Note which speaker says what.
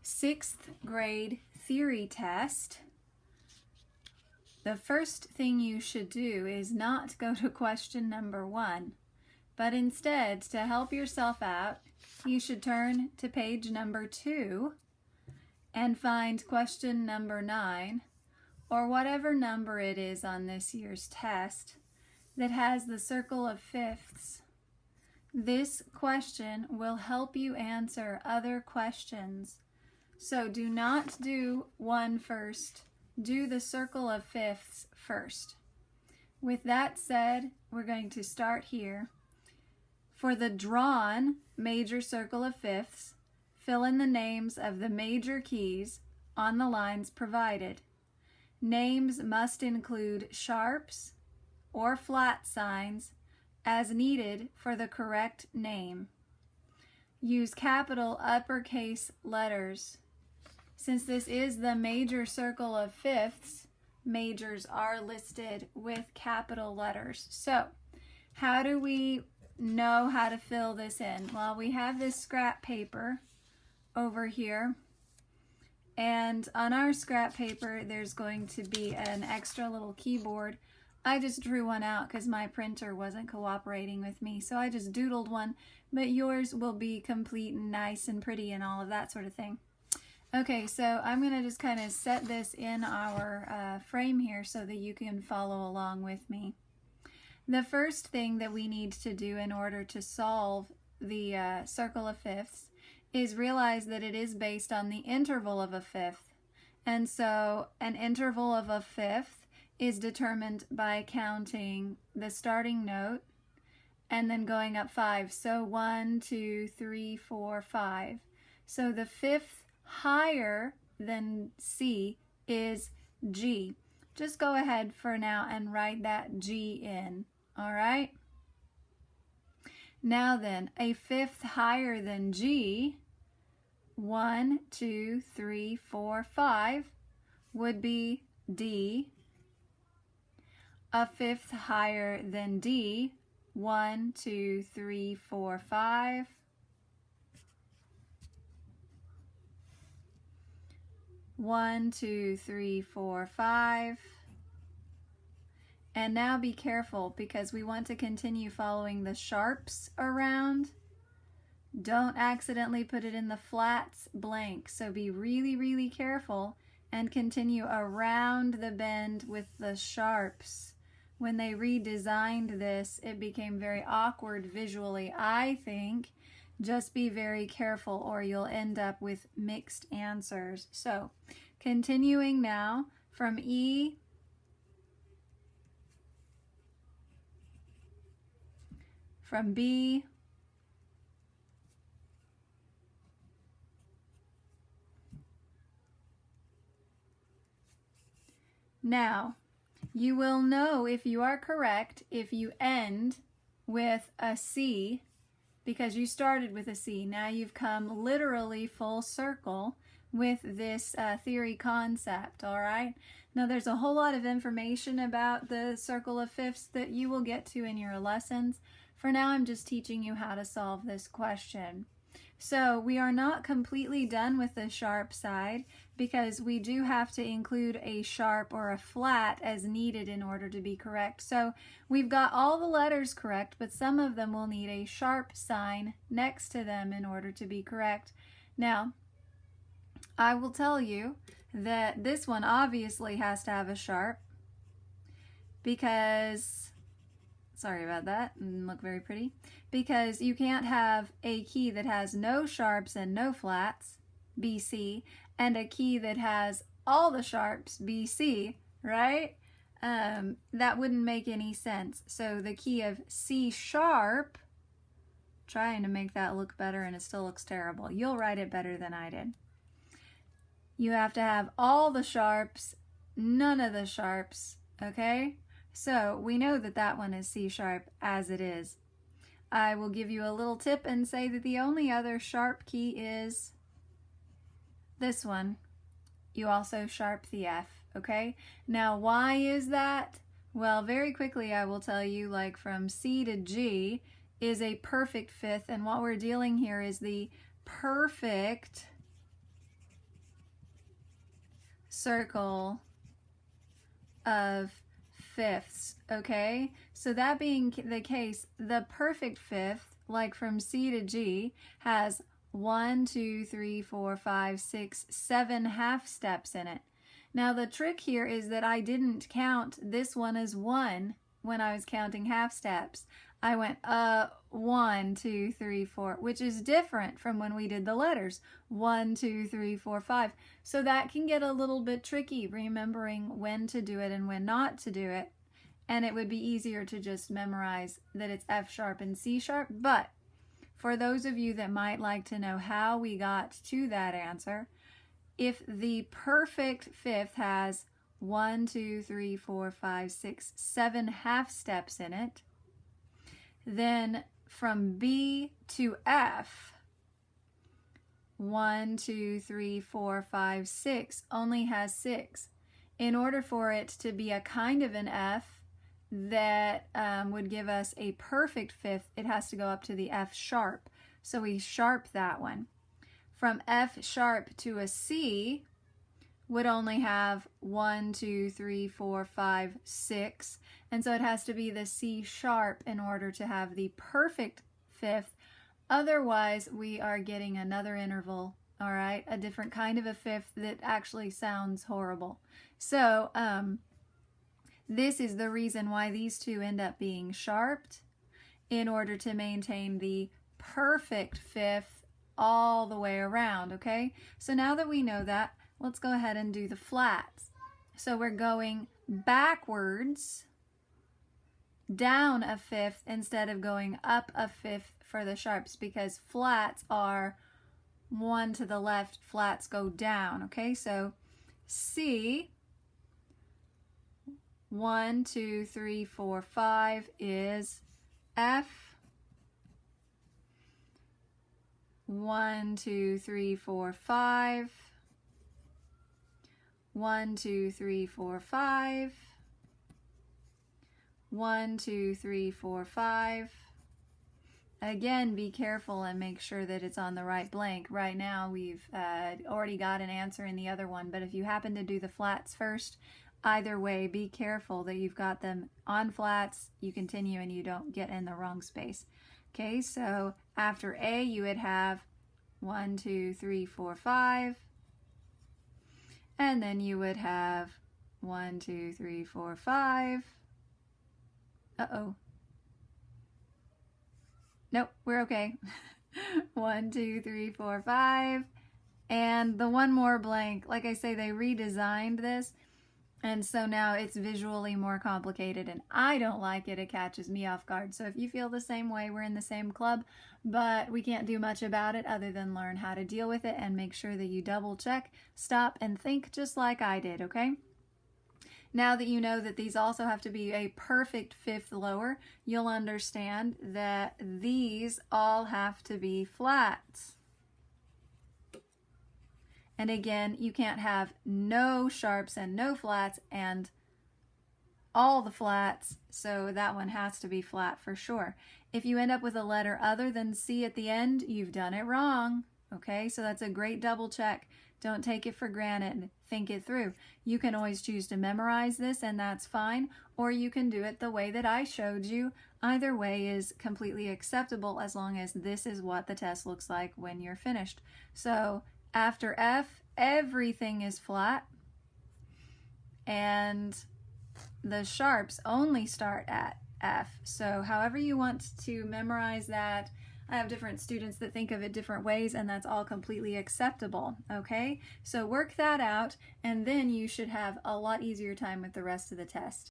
Speaker 1: sixth grade theory test, the first thing you should do is not go to question number 1, but instead, to help yourself out, you should turn to page number 2 and find question number 9, or whatever number it is on this year's test, that has the circle of fifths. This question will help you answer other questions. So do not do 1 first. Do the circle of fifths first. With that said, we're going to start here. For the drawn major circle of fifths, fill in the names of the major keys on the lines provided. Names must include sharps or flat signs as needed for the correct name. Use capital uppercase letters. Since this is the major circle of fifths, majors are listed with capital letters. So, how do we know how to fill this in? Well, we have this scrap paper over here, and on our scrap paper there's going to be an extra little keyboard. I just drew one out because my printer wasn't cooperating with me, so I just doodled one, but yours will be complete and nice and pretty and all of that sort of thing. Okay, so I'm going to just kind of set this in our frame here so that you can follow along with me. The first thing that we need to do in order to solve the circle of fifths is realize that it is based on the interval of a fifth. And so an interval of a fifth is determined by counting the starting note and then going up 5. So 1, 2, 3, 4, 5. So the fifth higher than C is G. Just go ahead for now and write that G in. All right? Now then, a fifth higher than G, 1, 2, 3, 4, 5, would be D. A fifth higher than D, 1, 2, 3, 4, 5. One, 2, 3, 4, 5. And now be careful because we want to continue following the sharps around. Don't accidentally put it in the flats blank. So be really, really careful and continue around the bend with the sharps. When they redesigned this, it became very awkward visually, I think. Just be very careful or you'll end up with mixed answers. So, continuing now from E, from B, now, you will know if you are correct if you end with a C, because you started with a C. Now you've come literally full circle with this theory concept, all right? Now there's a whole lot of information about the circle of fifths that you will get to in your lessons. For now, I'm just teaching you how to solve this question. So we are not completely done with the sharp side because we do have to include a sharp or a flat as needed in order to be correct. So we've got all the letters correct, but some of them will need a sharp sign next to them in order to be correct. Now, I will tell you that this one obviously has to have a sharp because, sorry about that, didn't look very pretty, because you can't have a key that has no sharps and no flats, BC, and a key that has all the sharps, BC, right? That wouldn't make any sense. So the key of C sharp, trying to make that look better and it still looks terrible. You'll write it better than I did. You have to have all the sharps, none of the sharps, okay? So we know that that one is C sharp as it is. I will give you a little tip and say that the only other sharp key is this one. You also sharp the F, okay? Now, why is that? Well, very quickly I will tell you, like from C to G is a perfect fifth, and what we're dealing here is the perfect circle of fifths, okay? So that being the case, the perfect fifth, like from C to G, has 1, 2, 3, 4, 5, 6, 7 half steps in it. Now the trick here is that I didn't count this one as 1 when I was counting half steps. I went 1, 2, 3, 4, which is different from when we did the letters. 1, 2, 3, 4, 5. So that can get a little bit tricky, remembering when to do it and when not to do it. And it would be easier to just memorize that it's F sharp and C sharp. But for those of you that might like to know how we got to that answer, if the perfect fifth has 1, 2, 3, 4, 5, 6, 7 half steps in it, then from B to F, 1, 2, 3, 4, 5, 6 only has 6. In order for it to be a kind of an F that would give us a perfect fifth, it has to go up to the F sharp. So we sharp that one. From F sharp to a C would only have 1, 2, 3, 4, 5, 6. And so it has to be the C sharp in order to have the perfect fifth. Otherwise, we are getting another interval, all right? A different kind of a fifth that actually sounds horrible. So this is the reason why these two end up being sharped in order to maintain the perfect fifth all the way around, okay? So now that we know that, let's go ahead and do the flats. So we're going backwards down a fifth instead of going up a fifth for the sharps, because flats are one to the left, flats go down, okay? So C, 1, 2, 3, 4, 5 is F. 1, 2, 3, 4, 5. 1, 2, 3, 4, 5. 1, 2, 3, 4, 5. Again, be careful and make sure that it's on the right blank. Right now, we've already got an answer in the other one, but if you happen to do the flats first, either way, be careful that you've got them on flats, you continue, and you don't get in the wrong space. Okay, so after A, you would have 1, 2, 3, 4, 5. And then you would have 1, 2, 3, 4, 5. Uh-oh. Nope, we're okay. 1, 2, 3, 4, 5. And the one more blank, like I say, they redesigned this. And so now it's visually more complicated, and I don't like it. It catches me off guard. So if you feel the same way, we're in the same club, but we can't do much about it other than learn how to deal with it and make sure that you double check, stop, and think just like I did, okay? Now that you know that these also have to be a perfect fifth lower, you'll understand that these all have to be flats. And again, you can't have no sharps and no flats and all the flats, so that one has to be flat for sure. If you end up with a letter other than C at the end, you've done it wrong, okay? So that's a great double check. Don't take it for granted. Think it through. You can always choose to memorize this, and that's fine, or you can do it the way that I showed you. Either way is completely acceptable as long as this is what the test looks like when you're finished. So after F, everything is flat, and the sharps only start at F. So however you want to memorize that, I have different students that think of it different ways, and that's all completely acceptable, okay? So work that out, and then you should have a lot easier time with the rest of the test.